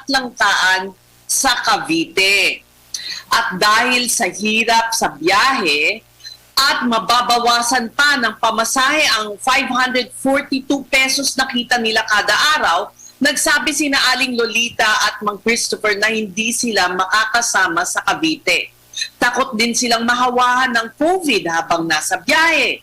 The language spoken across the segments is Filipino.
Langka-Langkaan sa Cavite. At dahil sa hirap sa biyahe at mababawasan pa ng pamasahe ang 542 pesos na kita nila kada araw, nagsabi sina Aling Lolita at Mang Christopher na hindi sila makakasama sa Cavite. Takot din silang mahawahan ng COVID habang nasa biyahe.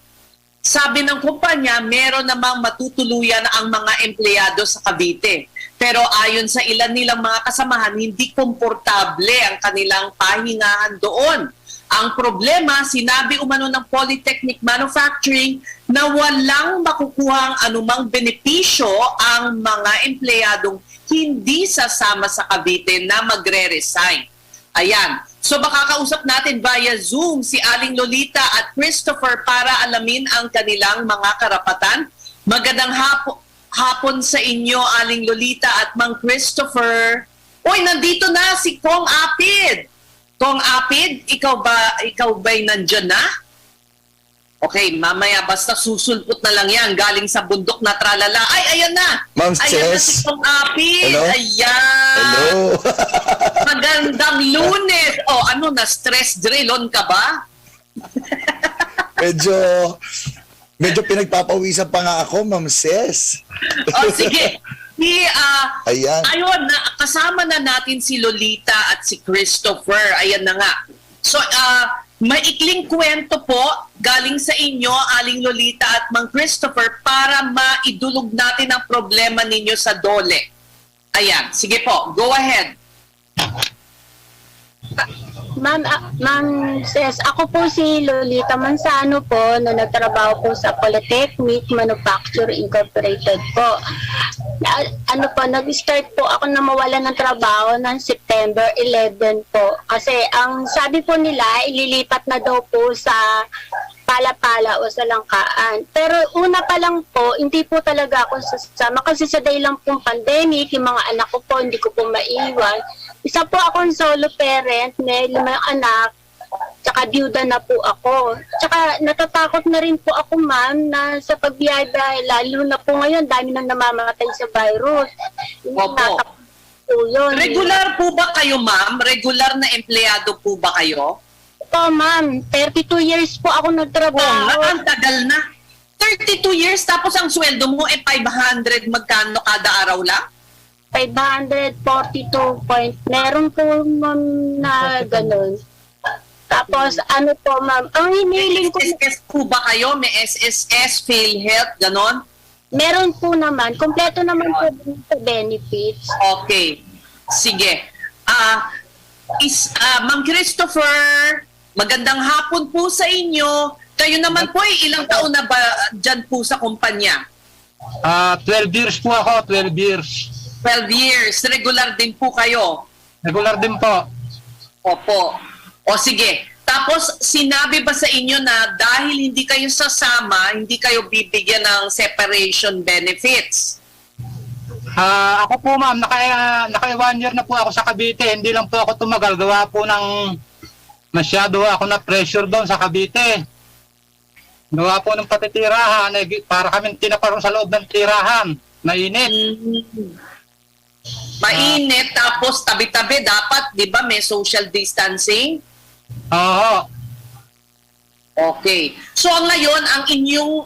Sabi ng kumpanya, meron namang matutuluyan ang mga empleyado sa Cavite. Pero ayon sa ilan nilang mga kasamahan, hindi komportable ang kanilang pahingahan doon. Ang problema, sinabi umano ng Polytechnic Manufacturing na walang makukuhang anumang benepisyo ang mga empleyadong hindi sasama sa Cavite na magre-resign. Ayan. So makakausap natin via Zoom si Aling Lolita at Christopher para alamin ang kanilang mga karapatan. Magandang hapon sa inyo, Aling Lolita at Mang Christopher. Uy, nandito na si Kong Apid. Kong Apid, ikaw ba'y nandyan na? Okay, mamaya basta susulpot na lang yan galing sa bundok na tralala. Ay, ayan na! Ma'am Ayan na Ces. si Kong Apid. Hello? Ayan! Hello! Magandang Lunes! O, ano na, stress drillon ka ba? medyo pinagpapawisan pa nga ako, Ma'am Ces. O, sige. Ayan. Ayun, kasama na natin si Lolita at si Christopher. Ayan na nga. So, maikling kwento po galing sa inyo, Aling Lolita at Mang Christopher, para maidulog natin ang problema ninyo sa DOLE. Ayan, sige po, go ahead. Ma'am Ces, ako po si Lolita Manzano po na nagtrabaho po sa Polytechnic Manufacture Incorporated po. Nag-start po ako na mawala ng trabaho ng September 11 po. Kasi ang sabi po nila, ililipat na daw po sa Pala-Pala o sa Langkaan. Pero una pa lang po, hindi po talaga ako sasama kasi sa day lang pong pandemic, yung mga anak ko po, hindi ko po maiwan. Isa po akong solo parent, may 5 anak, tsaka byuda na po ako. Tsaka natatakot na rin po ako, ma'am, na sa pagbiyahe, lalo na po ngayon, dami nang namamatay sa virus. Opo. Regular po ba kayo, ma'am? Regular na empleyado po ba kayo? Po, ma'am, 32 years po ako nagtrabaho. Ang tagal na. 32 years, tapos ang sweldo mo 500 magkano kada araw lang? 542 point. Meron po, ma'am, na ganun. Tapos, ano po, ma'am, ang hiniling ko... May SSS po ba kayo? May SSS, PhilHealth, ganon? Meron po naman. Kompleto naman po sa benefits. Okay. Sige. Ma'am Christopher, magandang hapon po sa inyo. Kayo naman po, ilang taon na ba dyan po sa kumpanya? 12 years po ako, 12 years. 12 years. Regular din po kayo? Regular din po. Opo. O sige. Tapos, sinabi ba sa inyo na dahil hindi kayo sasama, hindi kayo bibigyan ng separation benefits? Ako po, ma'am, naka 1 year na po ako sa Cavite. Hindi lang po ako tumagal. Gawa po ng masyado ako na pressure doon sa Cavite. Gawa po ng patitirahan. Para kami tinaparong sa loob ng tirahan. Mainit. Mainit, tapos tabi-tabi dapat, di ba, may social distancing? Oo. Okay. So ngayon, ang inyong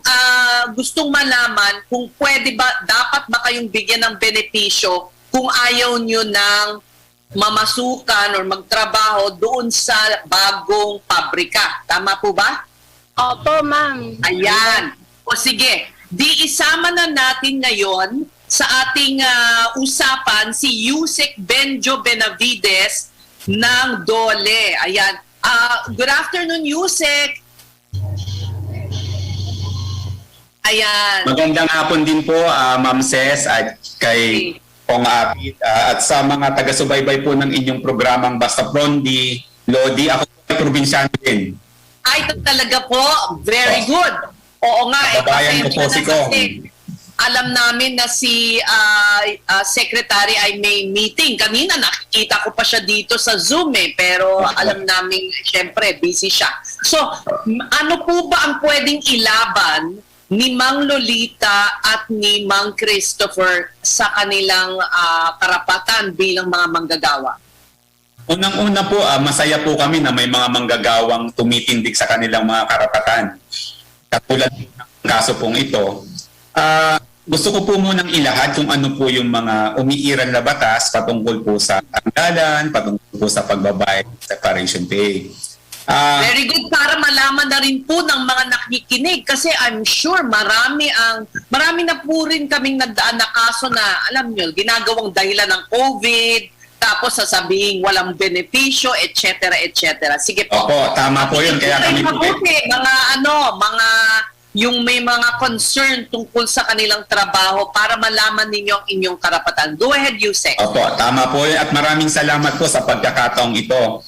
gustong malaman kung pwede ba, dapat ba kayong bigyan ng benepisyo kung ayaw nyo ng mamasukan or magtrabaho doon sa bagong pabrika. Tama po ba? Opo, ma'am. Ayan. O sige, di isama na natin ngayon sa ating usapan si Yusek Benjo Benavides ng DOLE. Ayan. Good afternoon, Yusek. Ayan. Magandang hapon din po, Ma'am Ces, at kay Kong Apit, at sa mga taga-subaybay po ng inyong programang Basta Promdi, Lodi. Ako po ay probinsyano din. Ay, ito talaga po. Very good. Oo nga. Kababayan ko po si Kong. Alam namin na si Secretary ay may meeting. Kanina nakikita ko pa siya dito sa Zoom pero alam namin, syempre, busy siya. So, ano po ba ang pwedeng ilaban ni Mang Lolita at ni Mang Christopher sa kanilang karapatan bilang mga manggagawa? Unang-una po, masaya po kami na may mga manggagawang tumitindig sa kanilang mga karapatan. Katulad ng kaso pong ito, gusto ko po munang ilahad kung ano po yung mga umiiral na batas patungkol po sa tanggalan, patungkol po sa pagbabayad ng separation pay. Very good, para malaman na rin po ng mga nakikinig kasi I'm sure marami na po rin kaming nagdaan na kaso na alam nyo, ginagawang dahilan ng COVID, tapos sasabihin walang benepisyo, etc. etc. Sige po. Opo, tama po yun. Kaya kami po mga yung may mga concern tungkol sa kanilang trabaho para malaman ninyo ang inyong karapatan. Go ahead, Yusek. Opo, tama po yun at maraming salamat po sa pagkakataong ito.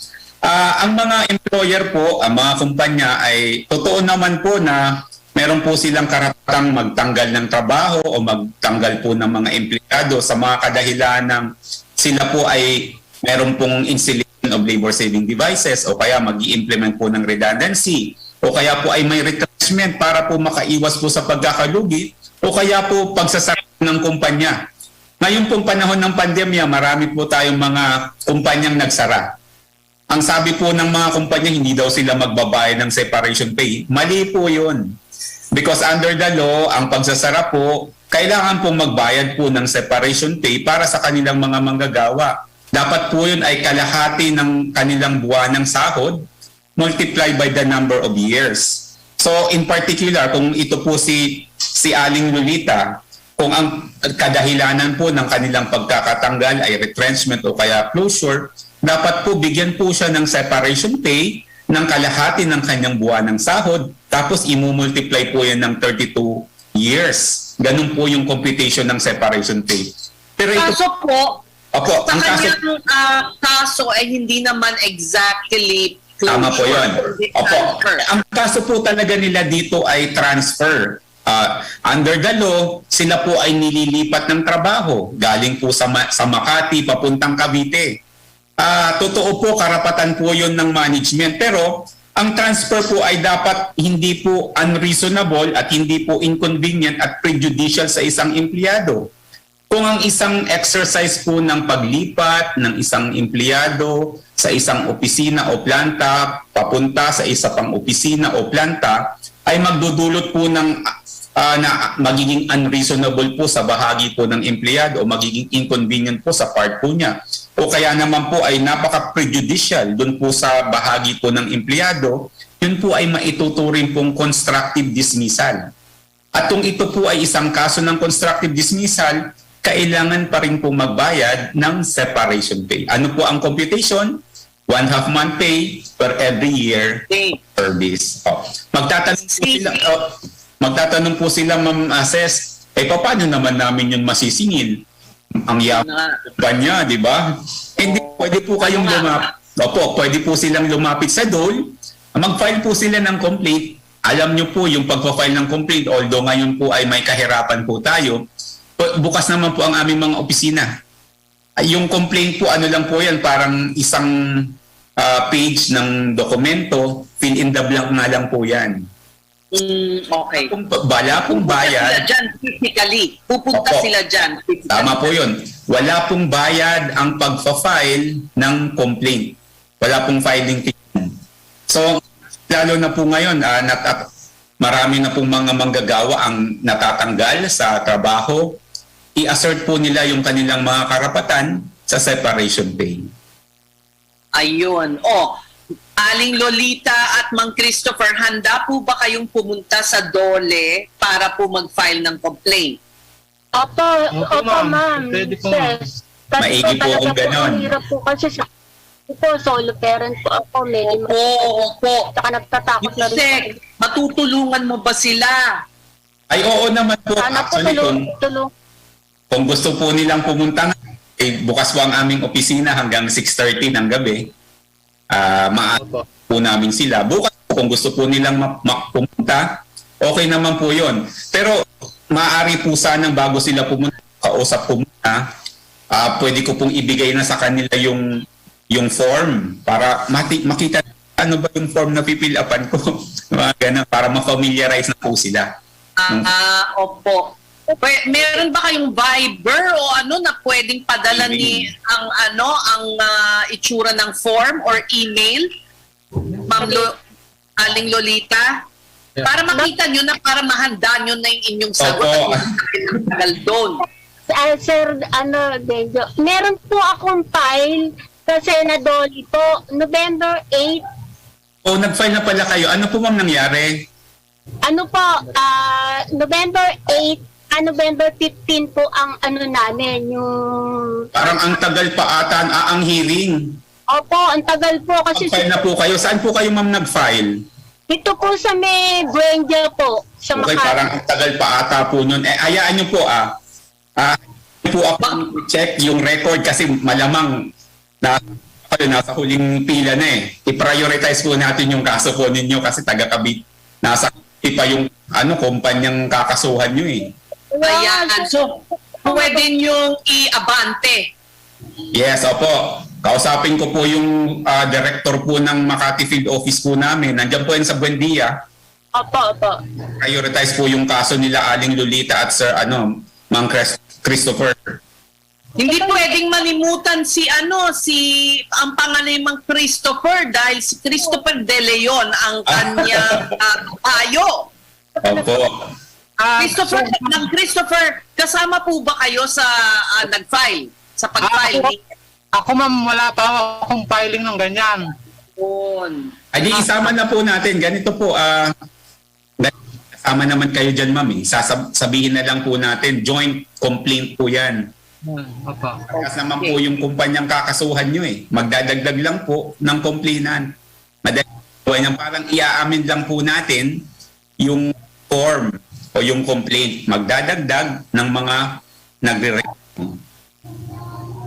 Ang mga employer po, ang mga kumpanya ay totoo naman po na meron po silang karapatang magtanggal ng trabaho o magtanggal po ng mga empleyado sa mga kadahilan ng sila po ay meron pong installation of labor saving devices o kaya mag-i-implement po ng redundancy o kaya po ay may retrenchment para po makaiwas po sa pagkakalugi o kaya po pagsasara ng kumpanya. Ngayon pong panahon ng pandemya, marami po tayong mga kumpanyang nagsara. Ang sabi po ng mga kumpanya, hindi daw sila magbabayad ng separation pay. Mali po yun. Because under the law, ang pagsasara po, kailangan pong magbayad po ng separation pay para sa kanilang mga manggagawa. Dapat po yun ay kalahati ng kanilang buwan ng sahod multiplied by the number of years. So in particular, kung ito po si Aling Lolita, kung ang kadahilanan po ng kanilang pagkakatanggal ay retrenchment o kaya closure, dapat po bigyan po siya ng separation pay ng kalahati ng kanyang buwan ng sahod, tapos imumultiply po yan ng 32 years. Ganun po yung computation ng separation pay. Pero ito, Kaso po, opo, sa ang kaso, kanyang kaso ay hindi naman exactly tama po yun. Opo, transfer. ang kaso po talaga nila dito ay transfer. Under the law, sila po ay nililipat ng trabaho galing po sa Makati papuntang Cavite. Totoo po, karapatan po yun ng management. Pero ang transfer po ay dapat hindi po unreasonable at hindi po inconvenient at prejudicial sa isang empleyado. Kung ang isang exercise po ng paglipat ng isang empleyado sa isang opisina o planta papunta sa isa pang opisina o planta ay magdudulot po ng na magiging unreasonable po sa bahagi po ng empleyado o magiging inconvenient po sa part po niya. O kaya naman po ay napaka-prejudicial doon po sa bahagi po ng empleyado, yun po ay maituturing pong constructive dismissal. At kung ito po ay isang kaso ng constructive dismissal, kailangan pa rin po magbayad ng separation pay. Ano po ang computation? 1/2 month pay per every year service. Magtatanong po sila, Ma'am Ses, paano naman namin yun masisingil? Ang yaman niya, di ba? Hindi, pwede po kayong pwede po silang lumapit sa DOL, mag-file po sila ng complaint. Alam niyo po yung pag-file ng complaint, although ngayon po ay may kahirapan po tayo, bukas naman po ang aming mga opisina. Yung complaint po, ano lang po yan, parang isang page ng dokumento, fill in the blank nga lang po yan. Okay. Wala pong bayad. Pupunta sila dyan physically. Pupunta Opo. sila dyan physically. Tama po yun. Wala pong bayad ang pagpa-file ng complaint. Wala pong filing fee. So, lalo na po ngayon, marami na pong mga manggagawa ang natatanggal sa trabaho. I-assert po nila yung kanilang mga karapatan sa separation pay. Ayun. Aling Lolita at Mang Christopher, handa po ba kayong pumunta sa DOLE para po mag-file ng complaint? Opo, ma'am. Pwede po. Yes. Maigi po kung ganon. Hirap po kasi solo parent po ako. Opo. Saka nagtatakot na rin. Yusek, matutulungan mo ba sila? Ay, oo naman po. Sana po Actually, tulong. kung gusto po nilang pumunta, bukas po ang aming opisina hanggang 6:30 ng gabi. Maaari po namin sila. Bukas kung gusto po nilang pumunta, okay naman po yon. Pero maaari po sanang bago sila pumunta, kausap po muna, pwede ko pong ibigay na sa kanila yung form para makita ano ba yung form na pipilapan ko. Mga ganun, para ma-familiarize na po sila. Opo. Meron ba kayong Viber o ano na pwedeng padala ni ang itsura ng form or email? Ma'am Aling Lolita? Para makita nyo na, para mahanda nyo na yung inyong sagot Opo. at tagal doon. Sir, Benjo, meron po akong file sa Senadoli po, November 8. O, nag-file na pala kayo. Ano po ma'am nangyari? Ano po, November 8, November 15 po ang ano namin, yung... Parang ang tagal pa ata ang hearing. Opo, ang tagal po kasi... Nag-file na po kayo. Saan po kayo ma'am nag-file? Ito po sa may Buendia po, sa Okay, Makati. parang ang tagal pa ata po nun. Hayaan nyo po po ako check yung record kasi malamang nasa huling pila na eh. I-prioritize po natin yung kaso po ninyo kasi taga-Cavite. Nasa pa yung kumpanyang kakasuhan nyo eh. Ayan. So, pwede nyong i-abante. Yes, opo. Kausapin ko po yung director po ng Makati Field Office po namin. Nandiyan po yan sa Buendia. Opo. Prioritize po yung kaso nila Aling Lolita at Sir Mang Christopher. Hindi pwedeng manimutan ang pangalan Mang Christopher dahil si Christopher De Leon ang kanyang payo. Opo. Christopher, kasama po ba kayo sa nag-file? Sa pag-file? Ako ma'am, wala pa akong filing ng ganyan. Yun. Ay di isama na po natin. Ganito po, kasama naman kayo dyan ma'am eh. Sabihin na lang po natin, joint complaint po yan. Opo. Kasi naman po yung kumpanyang kakasuhan nyo eh. Magdadagdag lang po ng complainant. Parang iaamin lang po natin yung form o yung complaint. Magdadagdag ng mga nagre-reklamo.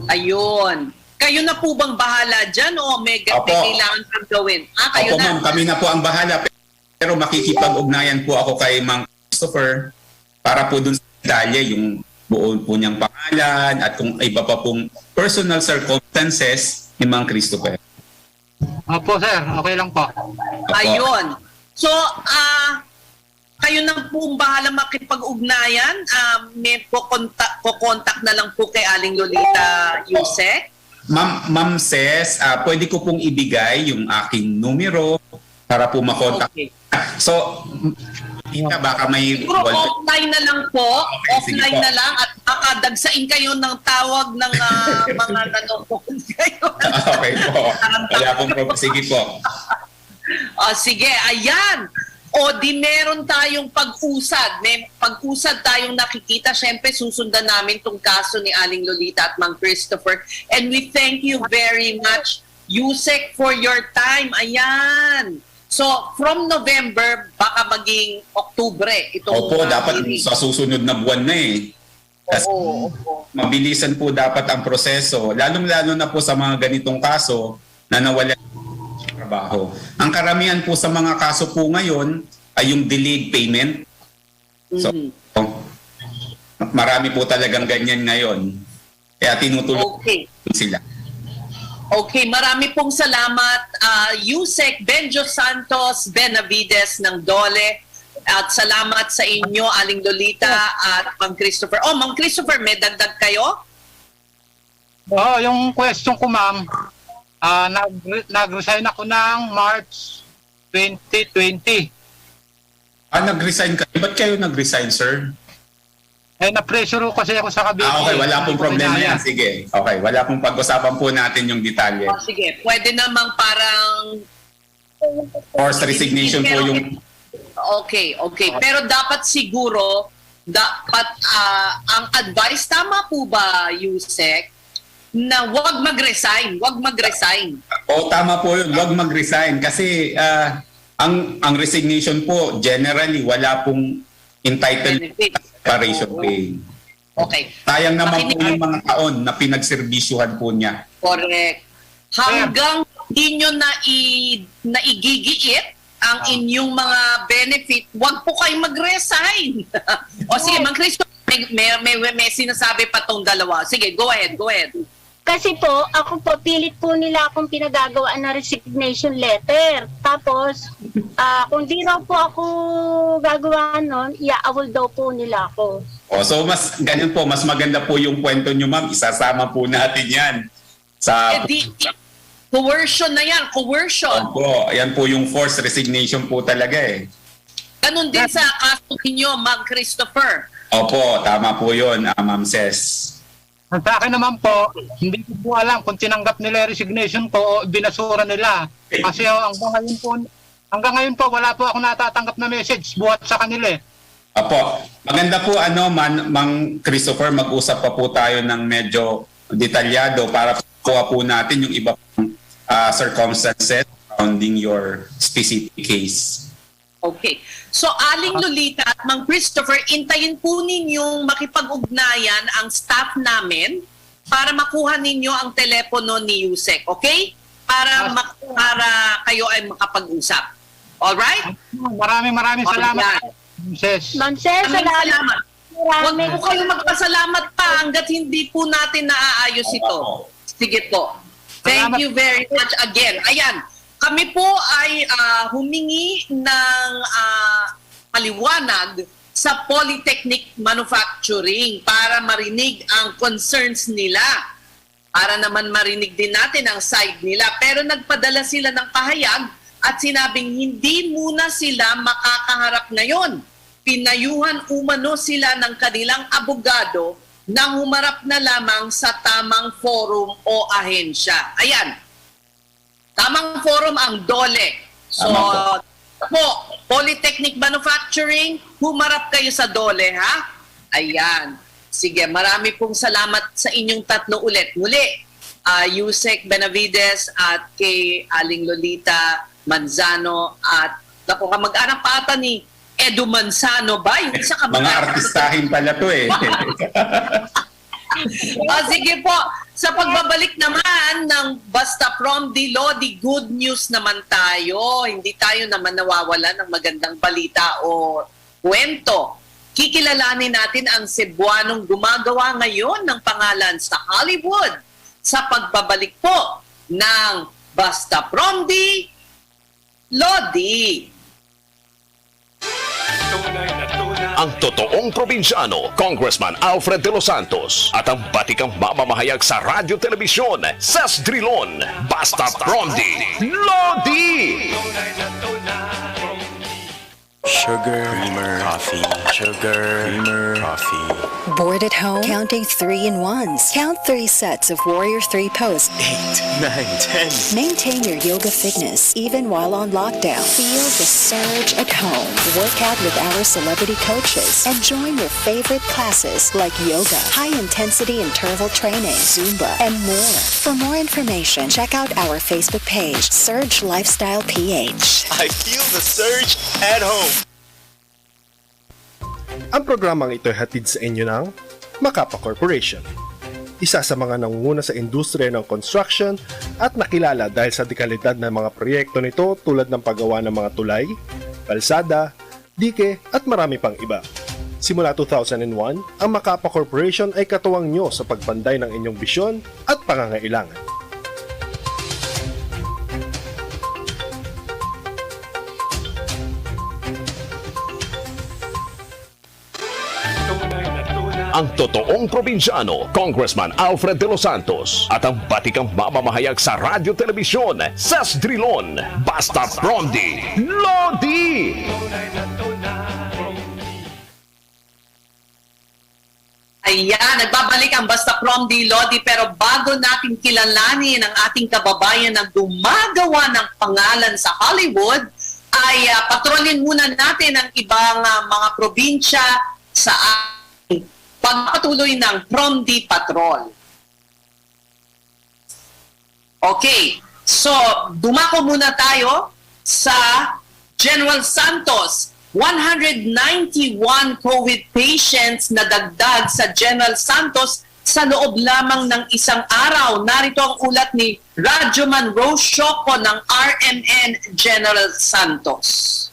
Ayun. Kayo na po bang bahala dyan o may kailangan kang gawin? Kayo Opo na. ma'am, kami na po ang bahala. Pero makikipag-ugnayan po ako kay Mang Christopher para po dun sa detalye yung buo po niyang pangalan at kung iba pa pong personal circumstances ni Mang Christopher. Opo sir, okay lang po. Opo. Ayun. So, kayo na po ang bahala makipag-ugnayan. May po-contact na lang po kay Aling Lolita Yusek. Ma'am Ses, pwede ko pong ibigay yung aking numero para po makontak. Okay. So, baka may... Siguro offline na lang po. Okay, sige Offline po. na lang at makadagsain kayo ng tawag ng mga nanonood kayo. Okay po. Wala pong problem. Sige po. Sige, ayan. O di meron tayong pag-usad. May pag-usad tayong nakikita. Siyempre, susundan namin tong kaso ni Aling Lolita at Mang Christopher. And we thank you very much, Yusek, for your time. Ayan. So, from November, baka maging Oktubre. Opo, dapat sa susunod na buwan na eh. Kasi mabilisan po dapat ang proseso. Lalong-lalo na po sa mga ganitong kaso na nawala ng trabaho. Ang karamihan po sa mga kaso po ngayon ay yung delayed payment. So, marami po talagang ganyan ngayon. Kaya tinutulong sila. Okay, marami pong salamat, Yusek Benjo Santos Benavides ng Dole. At salamat sa inyo, Aling Lolita at Mang Christopher. Mang Christopher, may dagdag kayo? Yung question ko ma'am, nag-resign ako ng March 2020. Nag-resign kayo? Ba't kayo nag-resign, sir? Na-pressure ko kasi ako sa Cavite. Okay, wala pong problema yan. Sige. Okay, wala pong pag-usapan po natin yung detalye. Sige, pwede namang parang... Forced resignation po yung... Okay. Pero dapat siguro, ang advice, tama po ba, Yusek, na wag mag-resign? Tama po yun. Wag mag-resign. Kasi ang resignation po, generally, wala pong entitled separation pay. Okay. Sayang naman po yung mga taon na pinagserbisyuhan po niya. Correct. Hanggang hindi nyo naigigiit ang inyong mga benefit, wag po kayo mag-resign. O sige, Mang Cristo, may sinasabi pa tong dalawa. Sige, go ahead. Kasi po, ako po, pilit po nila akong pinagagawaan na resignation letter. Tapos, kung di raw po ako gagawa nun, iaawol daw po nila ako. So mas ganun po, mas maganda po yung kwento nyo, ma'am. Isasama po natin yan sa... Coercion na yan, coercion. Opo, ayan po yung forced resignation po talaga eh. Ganun din sa kaso ninyo, Ma'am Christopher. Opo, tama po yun, Ma'am Ses. Sa akin naman po, hindi ko po alam kung tinanggap nila yung resignation ko o binasura nila. Kasi hanggang ngayon po, wala po ako natatanggap na message buhat sa kanila eh. Opo, maganda po Mang Christopher, mag-usap pa po tayo ng medyo detalyado para kuha po natin yung iba pang circumstances surrounding your specific case. Okay. So, Aling Lolita at Mang Christopher, intayin po ninyong makipag-ugnayan ang staff namin para makuha ninyo ang telepono ni Yusek, okay? Para kayo ay makapag-usap. Alright? Maraming salamat. Ses. Ma'am Ses, Salamat. Huwag Maraming po kayong magpasalamat pa hanggat hindi po natin naaayos ito. Sige po. Thank you very much again. Ayan. Kami po ay humingi ng paliwanag sa Polytechnic Manufacturing para marinig ang concerns nila. Para naman marinig din natin ang side nila. Pero nagpadala sila ng pahayag at sinabing hindi muna sila makakaharap ngayon. Pinayuhan umano sila ng kanilang abogado nang humarap na lamang sa tamang forum o ahensya. Ayan. Tamang forum ang DOLE. So, po, Polytechnic Manufacturing, humarap kayo sa DOLE, ha? Ayan. Sige, marami pong salamat sa inyong tatlo ulit. Muli, Yusek Benavides at kay Aling Lolita Manzano at naku, kamag-anak pa ata ni Edu Manzano ba? Yung isa Mga artistahin pala to eh. Sige po, sa pagbabalik naman ng Basta Promdi, Lodi, good news naman tayo. Hindi tayo naman nawawala ng magandang balita o kwento. Kikilalanin natin ang Cebuanong gumagawa ngayon ng pangalan sa Hollywood sa pagbabalik po ng Basta Promdi, Lodi. Ang totoong probinsyano, Congressman Alfred de los Santos at ang batikang mamamahayag sa radyo telebisyon, Ses Drilon, Basta Promdi, Lodi! Sugar, creamer, coffee, sugar, creamer, coffee. Bored at home? Counting 3-in-1s. Count 3 sets of Warrior 3 Post. 8, 9, 10. Maintain your yoga fitness even while on lockdown. Feel the surge at home. Work out with our celebrity coaches and join your favorite classes like yoga, high-intensity interval training, Zumba, and more. For more information, check out our Facebook page, Surge Lifestyle PH. I feel the surge at home. Ang programang ito ay hatid sa inyo ng Macapa Corporation. Isa sa mga nangunguna sa industriya ng construction at nakilala dahil sa dekalidad ng mga proyekto nito tulad ng paggawa ng mga tulay, kalsada, dike at marami pang iba. Simula 2001, ang Macapa Corporation ay katuwang nyo sa pagpanday ng inyong bisyon at pangangailangan. Ang totoong probinsyano, Congressman Alfred de los Santos at ang batikang mamamahayag sa radyo telebisyon, Ses Drilon, Basta Promdi, Lodi! Ayan, nagbabalik ang Basta Promdi, Lodi, pero bago natin kilalanin ang ating kababayan na gumagawa ng pangalan sa Hollywood, ay patrolin muna natin ang ibang mga probinsya sa ating pagpatuloy ng Promdi Patrol. Okay, so dumako muna tayo sa General Santos. 191 COVID patients na dagdag sa General Santos sa loob lamang ng isang araw. Narito ang ulat ni Radyoman Rose Shoco ng RMN General Santos.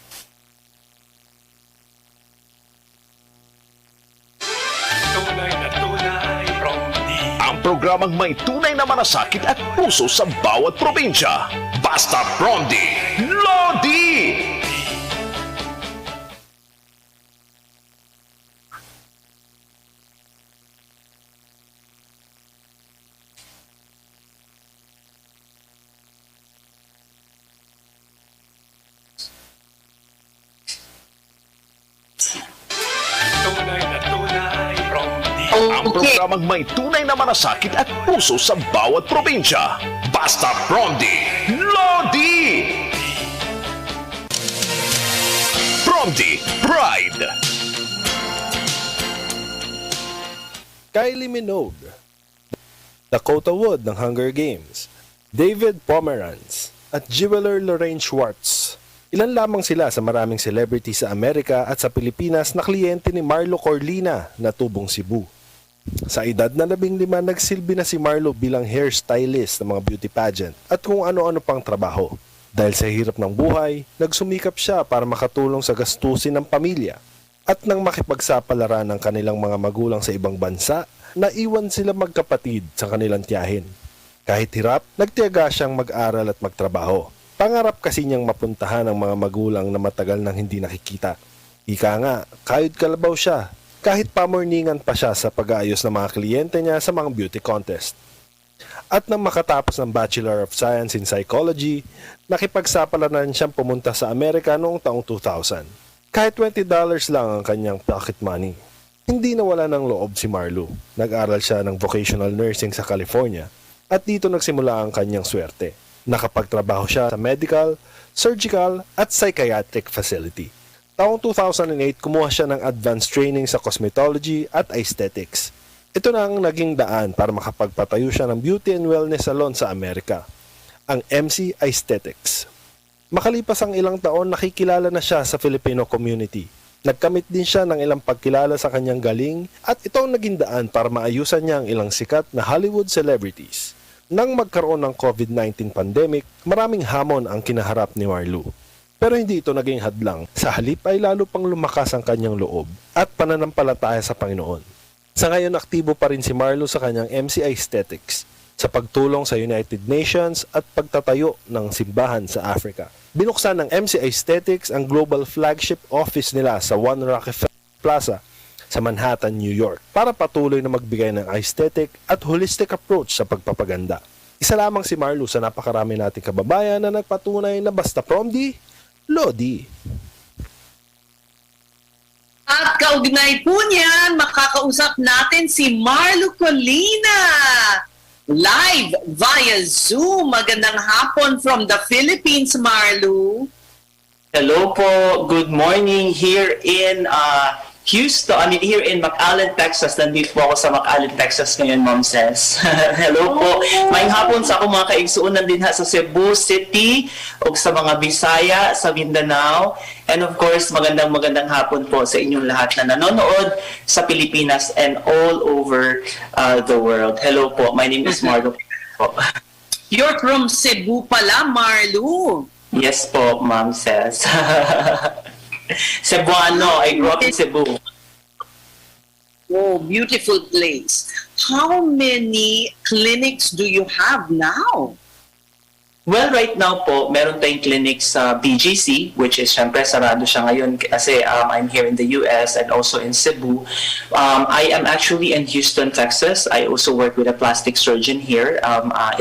programang may tunay na malasakit at puso sa bawat probinsya. Basta Promdi, Lodi! Ang programang may tunay na malasakit at puso sa bawat probinsya. Basta Promdi, Lodi! Promdi, Pride! Kylie Minogue, Dakota Wood ng Hunger Games, David Pomeranz, at jeweler Lorraine Schwartz. Ilan lamang sila sa maraming celebrity sa Amerika at sa Pilipinas na kliyente ni Marlo Corlina na tubong Cebu. Sa edad na 15, nagsilbi na si Marlo bilang hairstylist ng mga beauty pageant at kung ano-ano pang trabaho. Dahil sa hirap ng buhay, nagsumikap siya para makatulong sa gastusin ng pamilya. At nang makipagsapalaran ng kanilang mga magulang sa ibang bansa, naiwan sila magkapatid sa kanilang tiyahin. Kahit hirap, nagtiyaga siyang mag-aral at magtrabaho. Pangarap kasi niyang mapuntahan ang mga magulang na matagal nang hindi nakikita. Ika nga, kayod kalabaw siya, kahit pamorningan pa siya sa pag-aayos ng mga kliyente niya sa mga beauty contest. At nang makatapos ng Bachelor of Science in Psychology, nakipagsapalaran siyang pumunta sa Amerika noong taong 2000. Kahit $20 lang ang kanyang pocket money. Hindi nawala ng loob si Marlo. Nag-aral siya ng vocational nursing sa California at dito nagsimula ang kanyang swerte. Nakapagtrabaho siya sa medical, surgical at psychiatric facility. Taong 2008, kumuha siya ng advanced training sa cosmetology at aesthetics. Ito na ang naging daan para makapagpatayo siya ng beauty and wellness salon sa Amerika, ang MC Aesthetics. Makalipas ang ilang taon, nakikilala na siya sa Filipino community. Nagkamit din siya ng ilang pagkilala sa kanyang galing at ito ang naging daan para maayusan niya ang ilang sikat na Hollywood celebrities. Nang magkaroon ng COVID-19 pandemic, maraming hamon ang kinaharap ni Marlo. Pero hindi ito naging hadlang. Sa halip ay lalo pang lumakas ang kanyang loob at pananampalataya sa Panginoon. Sa ngayon, aktibo pa rin si Marlo sa kanyang MC Aesthetics sa pagtulong sa United Nations at pagtatayo ng simbahan sa Africa. Binuksan ng MC Aesthetics ang global flagship office nila sa One Rockefeller Plaza sa Manhattan, New York, para patuloy na magbigay ng aesthetic at holistic approach sa pagpapaganda. Isa lamang si Marlo sa napakarami nating kababayan na nagpatunay na basta Promdi, Lodi. At kaugnay po niyan, makakausap natin si Marlo Colina. Live via Zoom. Magandang hapon from the Philippines, Marlo. Hello po. Good morning here in Houston. I mean, here in McAllen, Texas. Nandito po ako sa McAllen, Texas ngayon, Ma'am Ses. Hello po. Maying hapon sa ako mga kaigsuunan din ha sa Cebu City o sa mga Bisaya, sa Mindanao. And of course, magandang hapon po sa inyong lahat na nanonood sa Pilipinas and all over the world. Hello po. My name is Marlo. You're from Cebu pala, Marlo. Yes po, Ma'am Ses. Cebuano. I grew up in Cebu. Oh, beautiful place. How many clinics do you have now? Well, right now po, meron tayong clinic sa BGC, which is syempre sarado siya ngayon kasi I'm here in the US and also in Cebu. I am actually in Houston, Texas. I also work with a plastic surgeon here.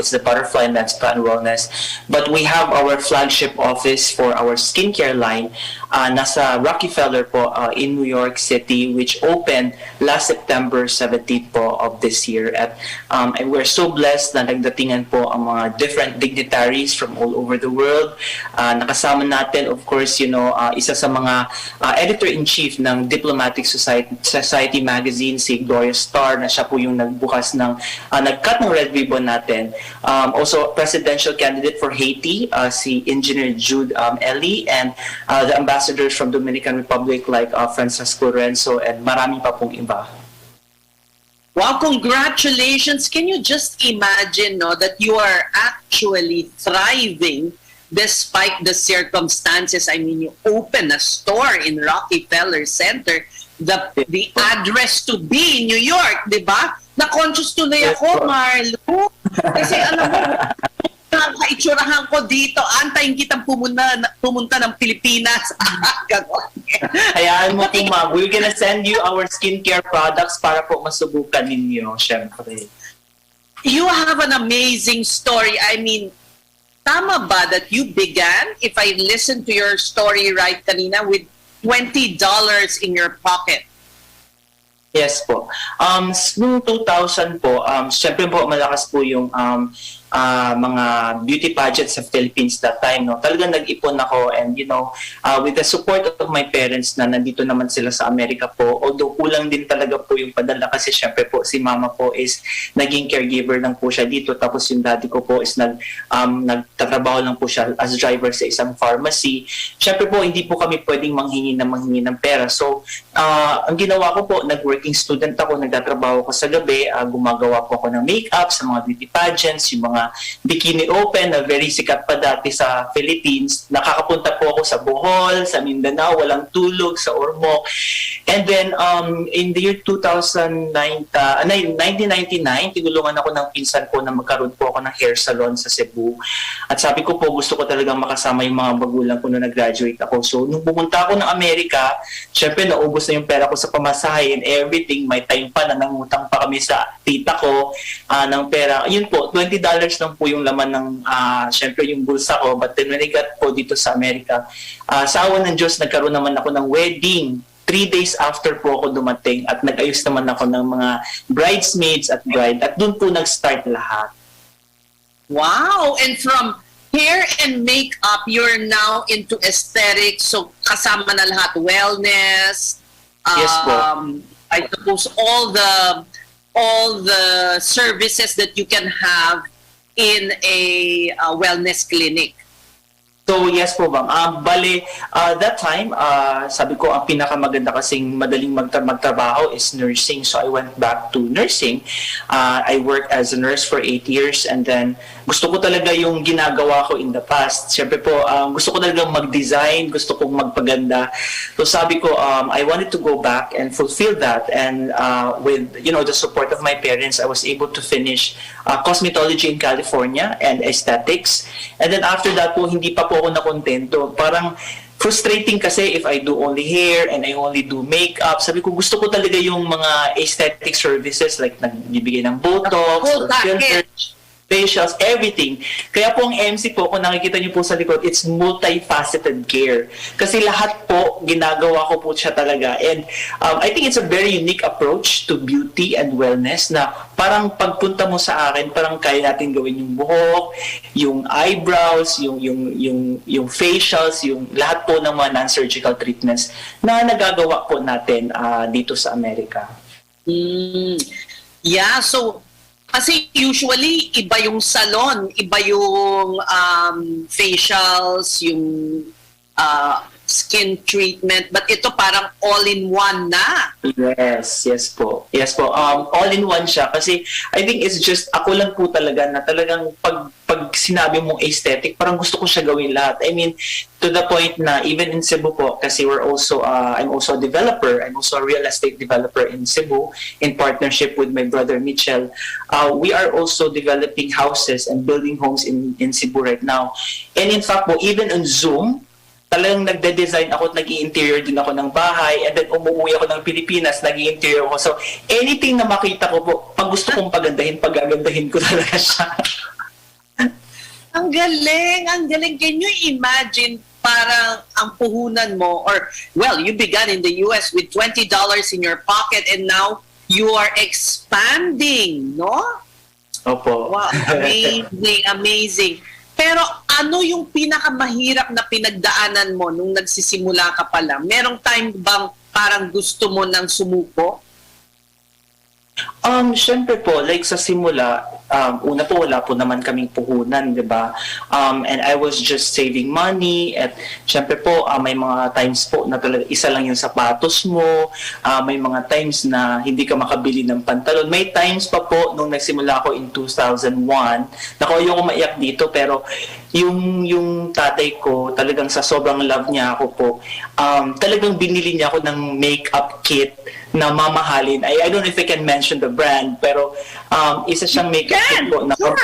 It's the Butterfly Med Spa and Wellness. But we have our flagship office for our skincare line nasa Rockefeller po in New York City, which opened last September 17th po of this year. At and we're so blessed na nagdatingan po ang mga different dignitaries from all over the world. Nakasama natin, of course, isa sa mga editor-in-chief ng Diplomatic Society magazine, si Gloria Starr, na siya po yung nagbukas ng, nag-cut ng red ribbon natin. Also, presidential candidate for Haiti, si Engineer Jude Eli, and the ambassadors from Dominican Republic like Francisco Renzo, and marami pa pong iba. Wow, congratulations. Can you just imagine that you are actually thriving despite the circumstances? I mean, you open a store in Rockefeller Center, the address to be in New York, di ba? Na-conscious tuloy ako, Marlo. Kasi alam mo, kaitsurahan ko dito, antayin kitang pumunta ng Pilipinas. Ganon. Hayaan mo po, ma'am. We're gonna send you our skincare products para po masubukan ninyo, syempre. You have an amazing story. I mean, tama ba that you began, if I listen to your story right kanina, with $20 in your pocket? Yes po. Noong 2000 po, syempre po malakas po yung mga beauty pageants sa Philippines that time. No? Talagang nag-ipon ako and with the support of my parents na nandito naman sila sa Amerika po, although kulang din talaga po yung padala kasi syempre po si mama po is naging caregiver lang po siya dito tapos yung daddy ko po is nagtatrabaho lang po siya as driver sa isang pharmacy. Syempre po hindi po kami pwedeng manghingi ng pera. So ang ginawa ko po, nag-working student ako, nagtatrabaho ko sa gabi, gumagawa po ako ng makeup sa mga beauty pageants, yung mga bikini open na very sikat pa dati sa Philippines. Nakakapunta po ako sa Bohol, sa Mindanao, walang tulog, sa Ormoc. And then in the year 1999, tinulungan ako ng pinsan ko na magkaroon po ako ng hair salon sa Cebu. At sabi ko po, gusto ko talagang makasama yung mga magulang ko nung nag-graduate ako. So nung pumunta ako ng Amerika, syempre naubos na yung pera ko sa pamasahe and everything. May time pa na nangutang pa kami sa tita ko ng pera. Yun po, $20 lang po yung laman ng syempre yung bulsa ko. But then when I got po dito sa Amerika, sa awa ng Diyos, nagkaroon naman ako ng wedding 3 days after po ako dumating at nag-ayos naman ako ng mga bridesmaids at bride at doon po nag-start lahat. Wow! And from hair and makeup, you're now into aesthetics. So kasama na lahat, wellness. Yes po. I suppose all the services that you can have in a wellness clinic. So yes po ma'am. Bale, that time, sabi ko ang pinakamaganda kasing madaling magtrabaho is nursing. So I went back to nursing. I worked as a nurse for 8 years and then gusto ko talaga yung ginagawa ko in the past. Siyempre po, gusto ko talaga mag-design, gusto kong magpaganda. So sabi ko, I wanted to go back and fulfill that. And with the support of my parents, I was able to finish cosmetology in California and aesthetics. And then after that po, hindi pa po ako nakontento. Parang frustrating kasi if I do only hair and I only do makeup. Sabi ko, gusto ko talaga yung mga aesthetic services like nagbibigay ng Botox, or filters, facials, everything. Kaya po ang MC po, kung nakikita niyo po sa likod, it's multifaceted care. Kasi lahat po, ginagawa ko po siya talaga. And I think it's a very unique approach to beauty and wellness na parang pagpunta mo sa akin, parang kaya natin gawin yung buhok, yung eyebrows, yung facials, yung lahat po ng mga non-surgical treatments na nagagawa po natin dito sa Amerika. Yeah, so kasi usually, iba yung salon, iba yung facials, yung skin treatment, but ito parang all-in-one na. Yes po. All-in-one siya kasi I think it's just, ako lang po talaga na talagang pag sinabi mong aesthetic, parang gusto ko siya gawin lahat. I mean, to the point na even in Cebu po, kasi I'm also a developer, I'm also a real estate developer in Cebu in partnership with my brother Mitchell. We are also developing houses and building homes in Cebu right now. And in fact po, even on Zoom, talagang nagde-design ako at nag-i-interior din ako ng bahay and then umuwi ako ng Pilipinas, nag-i-interior ako. So anything na makita ko po, pag gusto kong pagandahin, pagagandahin ko talaga siya. Ang galing, ang galing. Can you imagine parang ang puhunan mo, or well, you began in the US with $20 in your pocket and now you are expanding, no? Opo. Wow, amazing. Pero ano yung pinakamahirap na pinagdaanan mo nung nagsisimula ka pa lang? Merong time bang parang gusto mo nang sumuko? Syempre po, like sa simula, una po wala po naman kaming puhunan, di ba? And I was just saving money at syempre po, may mga times po na talaga isa lang yung sapatos mo, may mga times na hindi ka makabili ng pantalon. May times pa po nung nagsimula ako in 2001, naku, ayoko maiyak dito, pero yung tatay ko, talagang sa sobrang love niya ako po, talagang binili niya ako ng makeup kit na mamahalin. I don't know if I can mention the brand, pero isa siyang makeup kit po. Na, sure.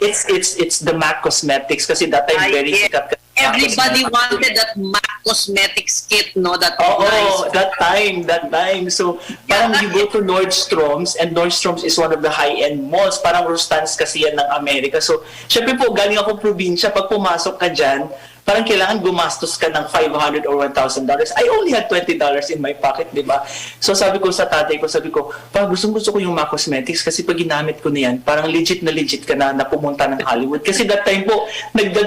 It's the MAC Cosmetics kasi that time very sikat. Everybody wanted that MAC Cosmetics kit, no? That Oo, nice. that time. So, parang you go to Nordstrom's, and Nordstrom's is one of the high-end malls. Parang Rustan's kasi yan ng Amerika. So, syempre po, galing ako probinsya, pag pumasok ka dyan, parang kailangan gumastos ka ng $500 or $1,000. I only had $20 in my pocket, di ba? So, sabi ko sa tatay ko, parang gusto ko yung MAC Cosmetics kasi pag ginamit ko na yan, parang legit ka na pumunta ng Hollywood. Kasi that time po,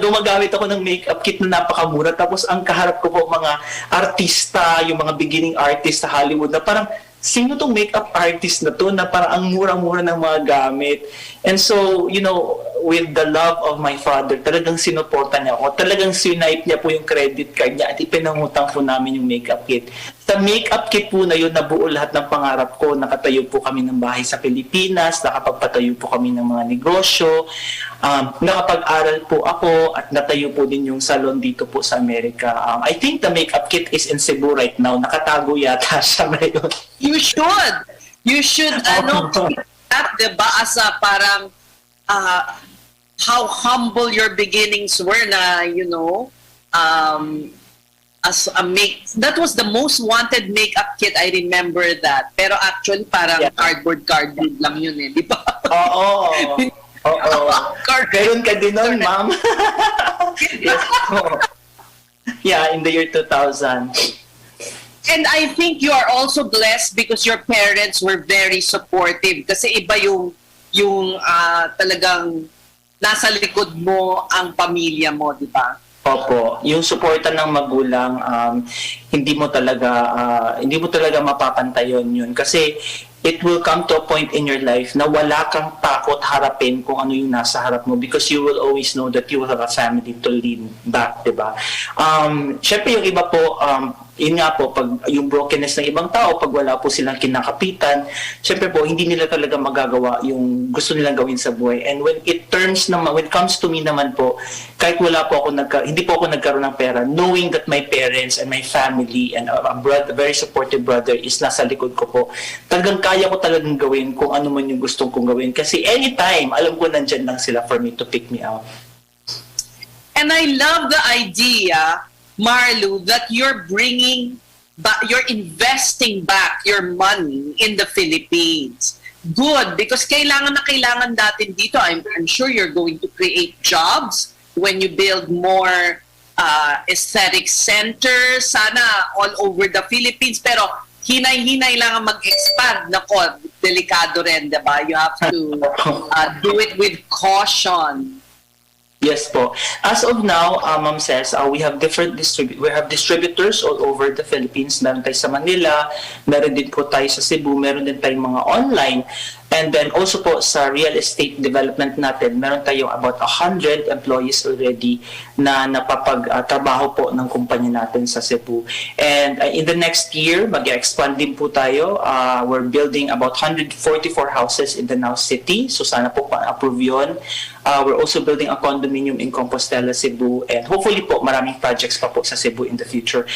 gumagamit ako ng makeup kit na napakamura. Tapos, ang kaharap ko po mga artista, yung mga beginning artist sa Hollywood na parang, sino tong makeup artist na to na parang ang mura-mura ng mga gamit. And so, with the love of my father, talagang sinuporta niya ako. Talagang sinipe niya po yung credit card niya at ipinangutang po namin yung makeup kit. Sa makeup kit po na yun, nabuo lahat ng pangarap ko. Nakatayo po kami ng bahay sa Pilipinas, nakapagpatayo po kami ng mga negosyo, nakapag-aral po ako at natayo po din yung salon dito po sa Amerika. I think the makeup kit is in Cebu right now. Nakatago yata siya ngayon. You should, that, diba, as a parang, how humble your beginnings were na, as a that was the most wanted makeup kit, I remember that. Pero actually, parang cardboard lang yun di ba? Oo. Meron ka din nun, ma'am. Yes. Yeah, in the year 2000. And I think you are also blessed because your parents were very supportive. Kasi iba yung talagang nasa likod mo ang pamilya mo, di ba? Opo, yung suporta ng magulang, hindi mo talaga mapapantayon yun. Kasi it will come to a point in your life na wala kang takot harapin kung ano yung nasa harap mo because you will always know that you will have a family to lean back, diba? Syempre yung iba po, yun nga po, pag yung brokenness ng ibang tao, pag wala po silang kinakapitan, syempre po, hindi nila talaga magagawa yung gusto nilang gawin sa buhay. And when it comes to me naman po, kahit hindi po ako nagkaroon ng pera, knowing that my parents and my family and a very supportive brother is nasa likod ko po, talagang kaya ko talagang gawin kung ano man yung gustong kong gawin. Kasi anytime, alam ko nandyan lang sila for me to pick me up. And I love the idea, Marlu, that you're investing back your money in the Philippines. Good, because kailangan na kailangan natin dito. I'm sure you're going to create jobs when you build more aesthetic centers, sana all over the Philippines. Pero hinay-hinay lang ang mag-expand. Nako, delikado rin, diba? You have to do it with caution. Yes po. As of now, Ma'am says, we have distributors all over the Philippines. Meron tayo sa Manila, meron din po tayo sa Cebu, meron din tayong mga online. And then also po sa real estate development natin, meron tayong about 100 employees already na napapagtrabaho po ng kumpanya natin sa Cebu. And in the next year, mag-expand din po tayo. We're building about 144 houses in Danao City. So sana po pa-approve yun. We're also building a condominium in Compostela, Cebu. And hopefully po, maraming projects pa po sa Cebu in the future.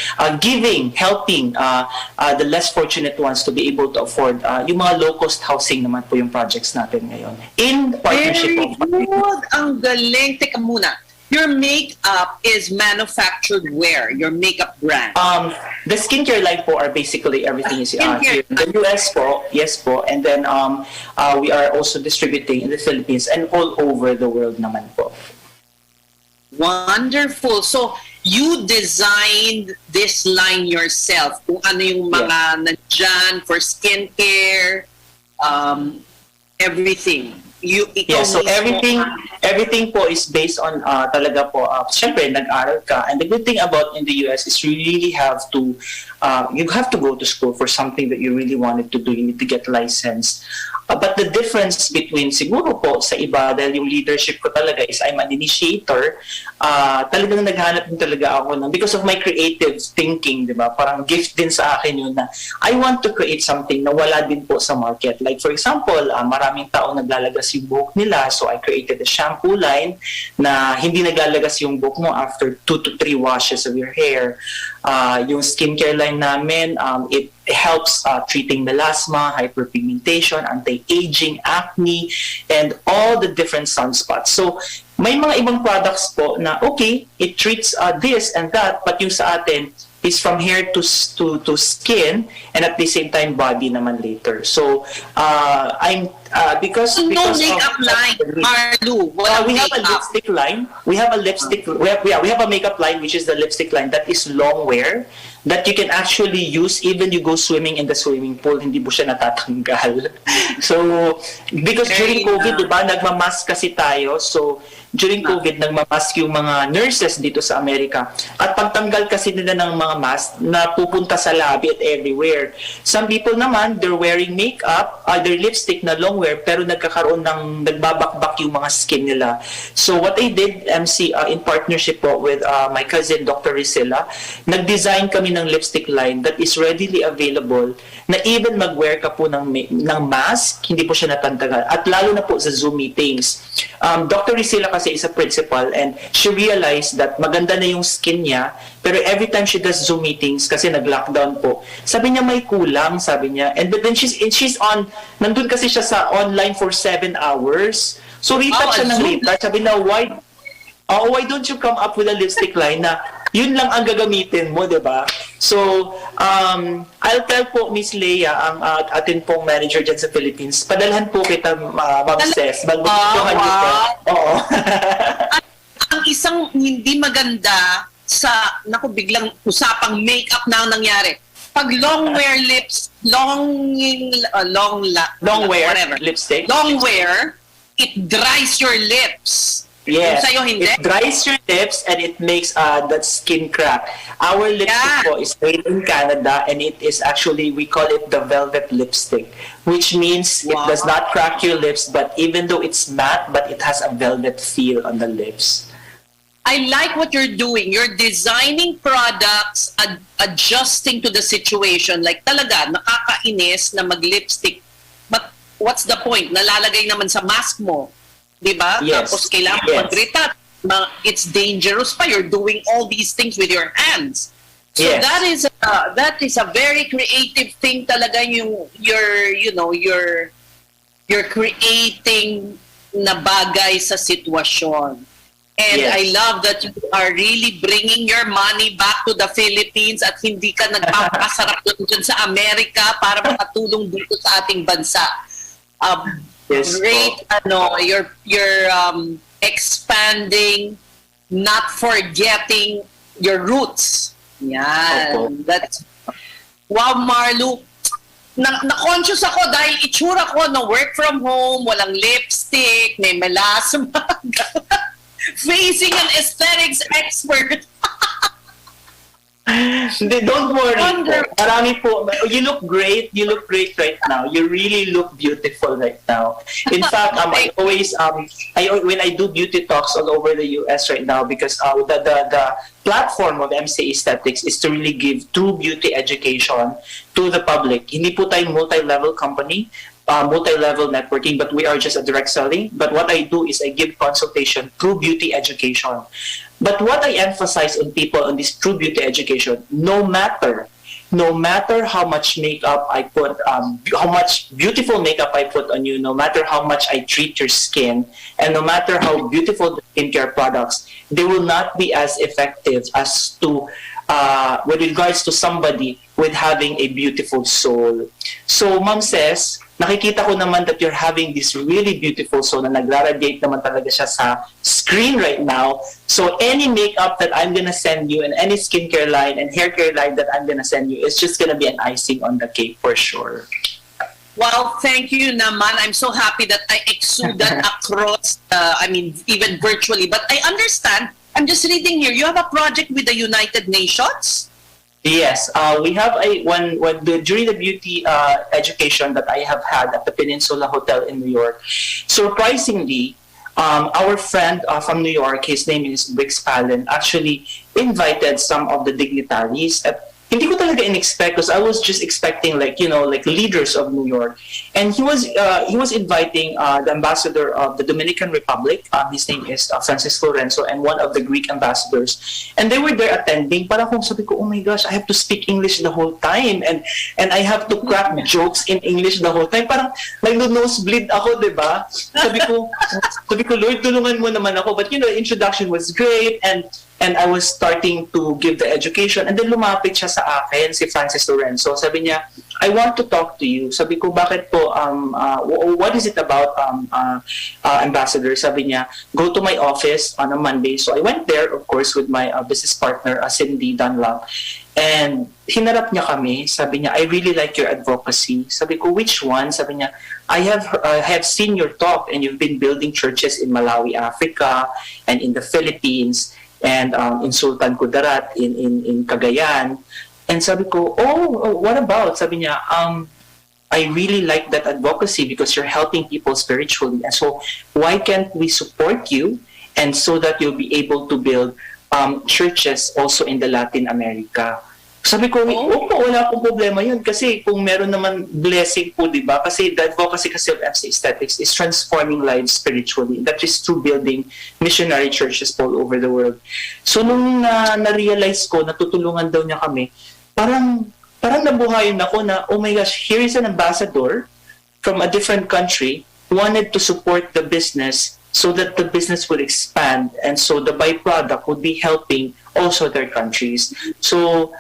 Helping the less fortunate ones to be able to afford yung mga low-cost housing naman po yung projects natin ngayon. In partnership. Very good. Ang galing. Teka muna. Your makeup is manufactured where? Your makeup brand? The skincare line po are basically everything is here in the US po. Yes po. And then we are also distributing in the Philippines and all over the world naman po. Wonderful. So, you designed this line yourself. Kung ano yung mga nandyan for skincare, everything. So everything po is based on talaga po, syempre nag-aral ka. And the good thing about in the US is you really have to go to school for something that you really wanted to do. You need to get licensed. But the difference between siguro po sa iba, dahil yung leadership ko talaga is I'm an initiator, talagang naghanap din talaga ako ng, because of my creative thinking, di ba? Parang gift din sa akin yun na I want to create something na wala din po sa market. Like for example, maraming tao naglalagas yung buhok nila, so I created a shampoo line na hindi naglalagas yung buhok mo after 2 to 3 washes of your hair. Yung skincare line namin, it helps treating melasma, hyperpigmentation, anti-aging, acne, and all the different sunspots. So, may mga ibang products po na, okay, it treats this and that, but yung sa atin is from hair to skin, and at the same time, body naman later. So, because no of makeup line, Marlu. we have a lipstick line. We have a makeup line, which is the lipstick line that is long wear, that you can actually use even you go swimming in the swimming pool, hindi mo siya natatanggal. So, because during COVID, di ba, nagmamask kasi tayo. So, during COVID, nagmamask yung mga nurses dito sa Amerika. At pagtanggal kasi nila ng mga mask, na pupunta sa labi at everywhere. Some people naman, they're wearing makeup, their lipstick na long wear, pero nagkakaroon ng, nagbabakbak yung mga skin nila. So, what I did, MC, in partnership po with my cousin, Dr. Rizela, nag-design kami ng lipstick line that is readily available na even mag-wear ka po ng mask, hindi po siya natantagal. At lalo na po sa Zoom meetings. Dr. Rizela kasi is a principal and she realized that maganda na yung skin niya, pero every time she does Zoom meetings, kasi nag-lockdown po, sabi niya may kulang, sabi niya. And then she's on, nandun kasi siya sa online for 7 hours. So retouch siya ng retouch. Sabi na, why don't you come up with a lipstick line na yun lang ang gagamitin mo, di ba? So, I'll tell po, Miss Leia, ang atin pong manager dyan sa Philippines, padalhan po kita, Ma'am Ces. Magbutuhan niyo po. Oo. Ang isang hindi maganda sa, biglang usapang makeup na ang nangyari. Pag long wear lips, long wear, whatever. Lipstick. Long wear, it dries your lips. Yes, Sa'yo, hindi? it dries your lips and it makes that skin crack. Our lipstick po is made in Canada and it is actually, we call it the velvet lipstick, which means it does not crack your lips, but even though it's matte, but it has a velvet feel on the lips. I like what you're doing. You're designing products, adjusting to the situation. Like talaga, nakakainis na mag-lipstick. But what's the point? Nalalagay naman sa mask mo. Diba? Yes. Tapos kailangan mag-retouch. It's dangerous pa. You're doing all these things with your hands. So Yes. that is a very creative thing talaga yung you're creating na bagay sa sitwasyon. And Yes. I love that you are really bringing your money back to the Philippines at hindi ka nagpapakasarap lang dyan sa Amerika para makatulong dito sa ating bansa. Yes, Great, you're expanding, not forgetting your roots. Yan. That's, wow, Marlu. Na-conscious ako dahil itsura ko na work from home, walang lipstick, may melasma. Facing an aesthetics expert. Don't worry. Marami po. You look great. You look great right now. You really look beautiful right now. In fact, I always when I do beauty talks all over the US right now, because the platform of MC Aesthetics is to really give true beauty education to the public. Hindi po tayo multi-level company, multi-level networking, but we are just a direct selling. But what I do is I give consultation through beauty education. But what I emphasize on people on this true beauty education, no matter how much makeup I put, how much beautiful makeup I put on you, no matter how much I treat your skin, and no matter how beautiful the skincare products, they will not be as effective as to with regards to somebody with having a beautiful soul. So, Ma'am says, nakikita ko naman that you're having this really beautiful soul na nagra-radiate naman talaga siya sa screen right now. So, any makeup that I'm gonna send you and any skincare line and hair care line that I'm gonna send you is just gonna be an icing on the cake for sure. Well, thank you naman. I'm so happy that I exude that across, even virtually. But I understand, I'm just reading here, you have a project with the United Nations? Yes, we have during the beauty education that I have had at the Peninsula Hotel in New York. Surprisingly, our friend from New York, his name is Briggs Palin, actually invited some of the dignitaries. Hindi ko talaga in-expect because I was just expecting like leaders of New York, and he was inviting the ambassador of the Dominican Republic. His name is Francis Lorenzo, and one of the Greek ambassadors, and they were there attending. Parang kung sabi ko, oh my gosh, I have to speak English the whole time, and I have to crack jokes in English the whole time. Parang nag-nosebleed ako, di ba? Sabi ko, Lord, tulungan mo naman ako. But the introduction was great, and I was starting to give the education, and then lumapit siya sa akin, si Francis Lorenzo. Sabi niya, I want to talk to you. Sabi ko, bakit po, what is it about, Ambassador? Sabi niya, go to my office on a Monday. So I went there, of course, with my business partner, Cindy Dunlap. And hinarap niya kami. Sabi niya, I really like your advocacy. Sabi ko, which one? Sabi niya, I have seen your talk, and you've been building churches in Malawi, Africa, and in the Philippines, and in Sultan Kudarat, in Cagayan. And sabi ko, what about? Sabi niya, I really like that advocacy because you're helping people spiritually. And so why can't we support you, and so that you'll be able to build churches also in the Latin America? Sabi ko, wala akong problema yun. Kasi kung meron naman blessing po, di ba? Kasi the advocacy kasi of MC Aesthetics is transforming lives spiritually. That is through building missionary churches all over the world. So nung na-realize ko, natutulungan daw niya kami, parang nabuhayan ako na, oh my gosh, here is an ambassador from a different country who wanted to support the business so that the business would expand, and so the byproduct would be helping also their countries. So,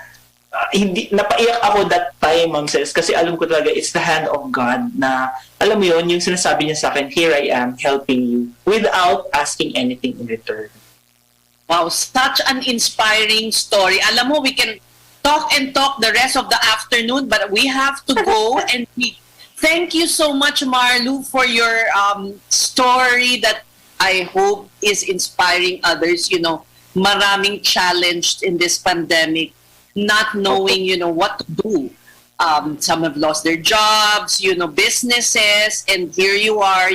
hindi napaiyak ako that time, Ma'am Cels, kasi alam ko talaga it's the hand of God na, alam mo yun, yung sinasabi niya sa akin, here I am helping you without asking anything in return. Wow, such an inspiring story. Alam mo, we can talk and talk the rest of the afternoon, but we have to go. And thank you so much, Marlu, for your story that I hope is inspiring others. Maraming challenged in this pandemic, not knowing, what to do. Some have lost their jobs, businesses, and here you are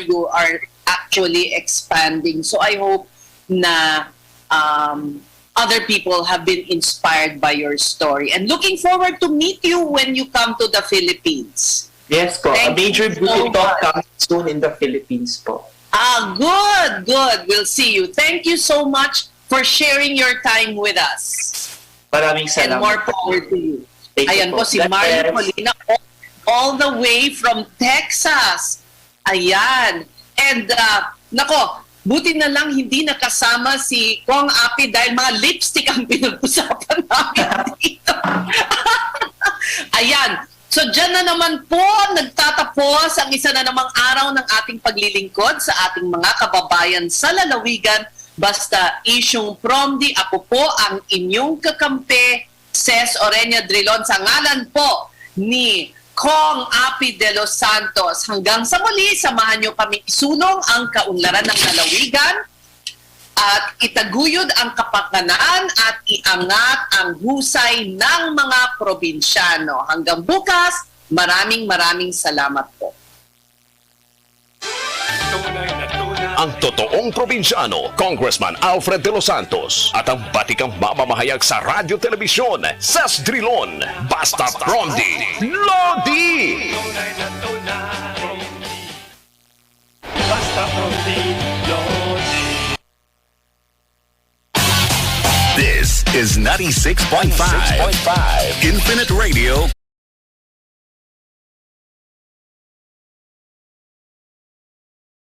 actually expanding. So I hope na other people have been inspired by your story, and looking forward to meet you when you come to the Philippines. Yes po, a major beauty talk comes soon in the Philippines po. Good. We'll see you. Thank you so much for sharing your time with us. Maraming salamat. And more power to you. Ayan po si God Marlon bless. Molina, all the way from Texas. Ayan. And nako, buti na lang hindi nakasama si Kong Api dahil mga lipstick ang pinag-usapan namin dito. Ayan. So dyan na naman po nagtatapos ang isa na namang araw ng ating paglilingkod sa ating mga kababayan sa lalawigan. Basta isyong Promdi, ako po ang inyong kakampi, Ces Orenia Drilon, sa ngalan po ni Kong Api de los Santos. Hanggang sa muli, samahan nyo kami isulong ang kaunlaran ng lalawigan at itaguyod ang kapakanan at iangat ang husay ng mga probinsyano. Hanggang bukas, maraming salamat po. Ang totoong probinsyano, Congressman Alfred de los Santos, at ang batikang mamamahayag sa radyo telebisyon, Ces Drilon, Basta Promdi, Lodi! Basta Promdi, Lodi. This is 96.5 Infinite Radio.